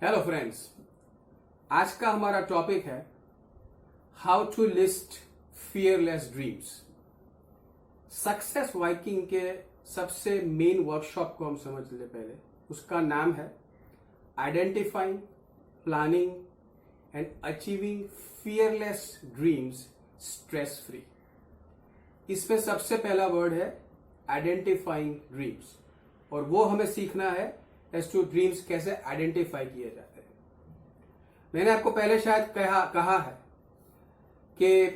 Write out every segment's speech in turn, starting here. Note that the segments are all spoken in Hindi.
हेलो फ्रेंड्स, आज का हमारा टॉपिक है how to list fearless dreams. Success Viking के सबसे मेन वर्कशॉप को हम समझ ले पहले। उसका नाम है identifying, planning and achieving fearless dreams stress free. इसमें सबसे पहला वर्ड है आइडेंटिफाइंग ड्रीम्स, और वो हमें सीखना है एज टू ड्रीम्स कैसे आइडेंटिफाई किए जाते हैं। मैंने आपको पहले शायद कहा है कि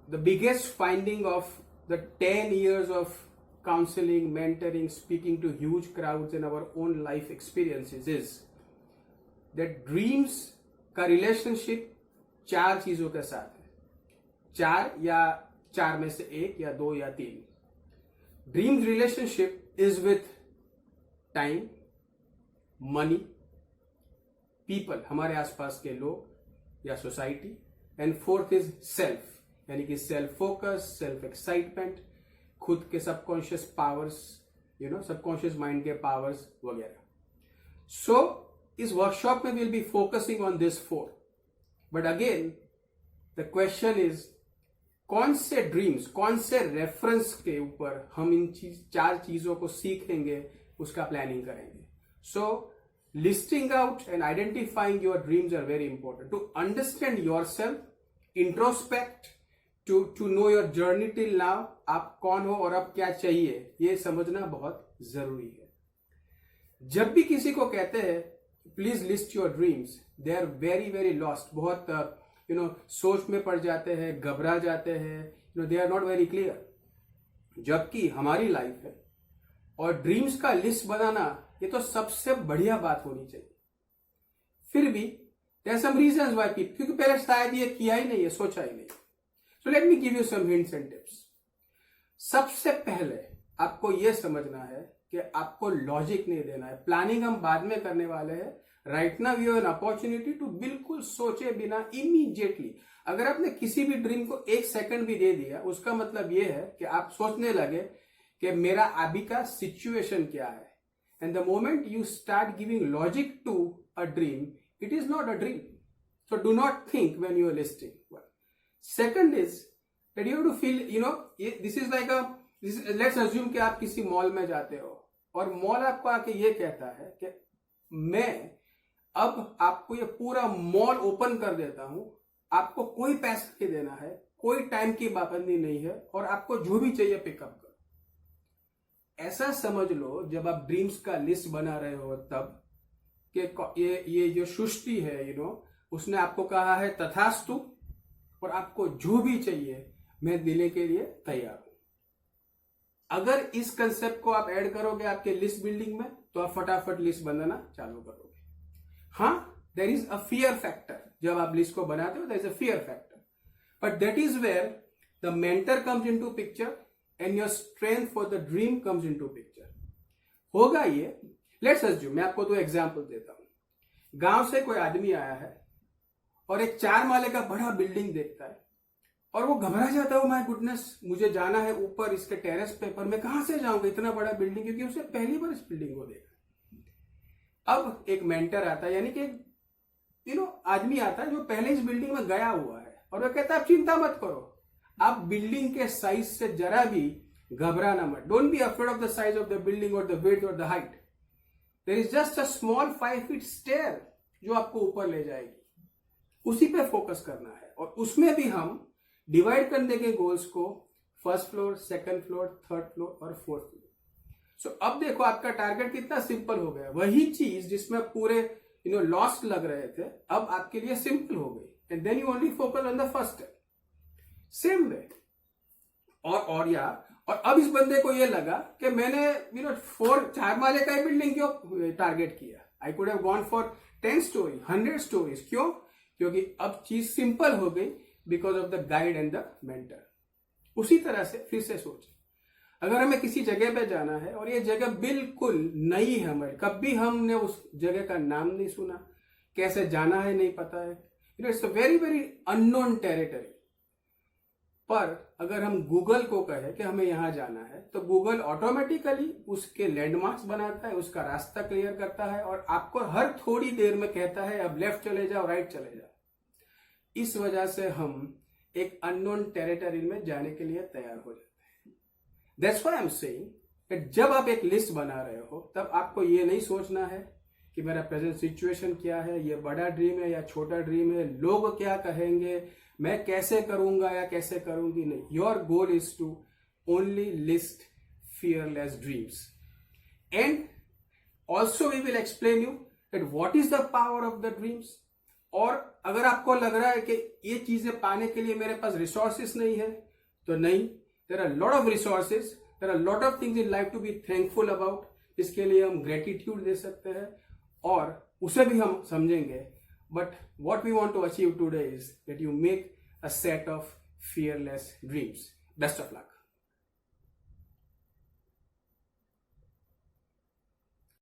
the biggest finding of the 10 years of counselling, mentoring, speaking to huge crowds in our own life experiences is that dreams का रिलेशनशिप 4 चीजों के साथ है। 4 या 4 में से 1 या 2 या 3। Dreams relationship is with time, money, people, हमारे आसपास के लोग या society, and 4th is self, यानी कि सेल्फ फोकस, सेल्फ एक्साइटमेंट, खुद के सबकॉन्शियस पावर्स, सबकॉन्शियस माइंड के पावर्स वगैरह। सो इस वर्कशॉप में will be focusing on this 4। But again the question is कौन से ड्रीम्स, कौन से रेफरेंस के ऊपर हम इन 4 चीजों को सीखेंगे, उसका प्लानिंग करेंगे। So, listing out and identifying your dreams are very important to understand yourself, introspect, to know your journey till now। आप कौन हो और अब क्या चाहिए, ये समझना बहुत जरूरी है। जब भी किसी को कहते हैं please list your dreams, they are very very lost, बहुत सोच में पड़ जाते हैं, घबरा जाते हैं, they are not very clear. जबकि हमारी लाइफ है और ड्रीम्स का लिस्ट बनाना ये तो सबसे बढ़िया बात होनी चाहिए। फिर भी there are some reasons why people, क्योंकि पहले शायद ये किया ही नहीं है, सोचा ही नहीं। So let me give you some hints and tips. सबसे पहले आपको ये समझना है कि आपको लॉजिक नहीं देना है। प्लानिंग हम बाद में करने वाले हैं। Right now you have an opportunity to बिल्कुल सोचे बिना इमीडिएटली, अगर आपने किसी भी ड्रीम को 1 सेकंड भी दे दिया, उसका मतलब ये है कि आप सोचने लगे कि मेरा अभी का सिचुएशन क्या है। And the moment you start giving logic to a dream, it is not a dream. So do not think when you are listing. Second is that you have to feel, this is like let's assume कि आप किसी मॉल में जाते हो और मॉल आपको आके ये कहता है कि मैं अब आपको ये पूरा मॉल ओपन कर देता हूं, आपको कोई पैसा नहीं देना है, कोई टाइम की पाबंदी नहीं है, और आपको जो भी चाहिए पिकअप करो। ऐसा समझ लो जब आप ड्रीम्स का लिस्ट बना रहे हो तब कि ये जो सृष्टि है, उसने आपको कहा है तथास्तु, और आपको जो भी चाहिए मैं देने के लिए तैयार हूं। अगर इस कंसेप्ट को आप ऐड करोगे आपके लिस्ट बिल्डिंग में, तो आप फटाफट लिस्ट बनाना चालू करोगे। हाँ, there is a fear factor. जब आप लिस्ट को बनाते हो there is a fear factor, but that is where the mentor comes into picture and your strength for the dream comes into picture। होगा ये, let's assume, मैं आपको 2 एग्जाम्पल देता हूं। गांव से कोई आदमी आया है और एक 4 माले का बड़ा बिल्डिंग देखता है और वो घबरा जाता है, माय गुडनेस, मुझे जाना है ऊपर इसके टेरेस पे, पर मैं कहां से जाऊंगा इतना बड़ा बिल्डिंग, क्योंकि उसे पहली बार इस बिल्डिंग को देखा। अब एक मेंटर आता है, यानी कि आदमी आता है जो पहले इस बिल्डिंग में गया हुआ है, और वो कहता है आप चिंता मत करो, आप बिल्डिंग के साइज से जरा भी घबराना मत। Don't be afraid of the size of the building और द विड्थ और the height. There is just a small 5 feet stair जो आपको ऊपर ले जाएगी, उसी पे फोकस करना है। और उसमें भी हम डिवाइड कर देंगे गोल्स को, 1st floor, 2nd floor, 3rd floor और 4th फ्लोर। सो अब देखो आपका टारगेट कितना सिंपल हो गया। वही चीज जिसमें पूरे लॉस्ट लग रहे थे, अब आपके लिए सिंपल हो गई, and then you only focus on the first step. Same way और अब इस बंदे को ये लगा कि मैंने 4 माले का ही बिल्डिंग क्यों टारगेट किया। I could have gone for 10 story, 100 stories। क्यों? क्योंकि अब चीज सिंपल हो गई because of the guide and the mentor. उसी तरह से फिर से सोचें, अगर हमें किसी जगह पे जाना है और ये जगह बिल्कुल नई है, हमारे कभी हमने उस जगह का नाम नहीं सुना, कैसे जाना है नहीं पता है, it's a very very unknown territory, पर अगर हम गूगल को कहें कि हमें यहां जाना है तो गूगल ऑटोमेटिकली उसके लैंडमार्क्स बनाता है, उसका रास्ता क्लियर करता है और आपको हर थोड़ी देर में कहता है अब लेफ्ट चले जाओ, राइट चले जाओ। इस वजह से हम एक अननोन टेरिटरी में जाने के लिए तैयार हो जाते हैं। That's why I am saying कि जब आप एक लिस्ट बना रहे हो तब आपको ये नहीं सोचना है कि मेरा प्रेजेंट सिचुएशन क्या है, ये बड़ा ड्रीम है या छोटा ड्रीम है, लोग क्या कहेंगे, मैं कैसे करूंगा या कैसे करूंगी। नहीं, your goal is to only list fearless dreams. And also we will explain you that what is the power of the dreams. और अगर आपको लग रहा है कि ये चीजें पाने के लिए मेरे पास रिसोर्सेस नहीं है, तो नहीं, there are lot of resources, there are lot of things in life to be thankful about. इसके लिए हम gratitude दे सकते हैं और उसे भी हम समझेंगे. But what we want to achieve today is that you make a set of fearless dreams. Best of luck.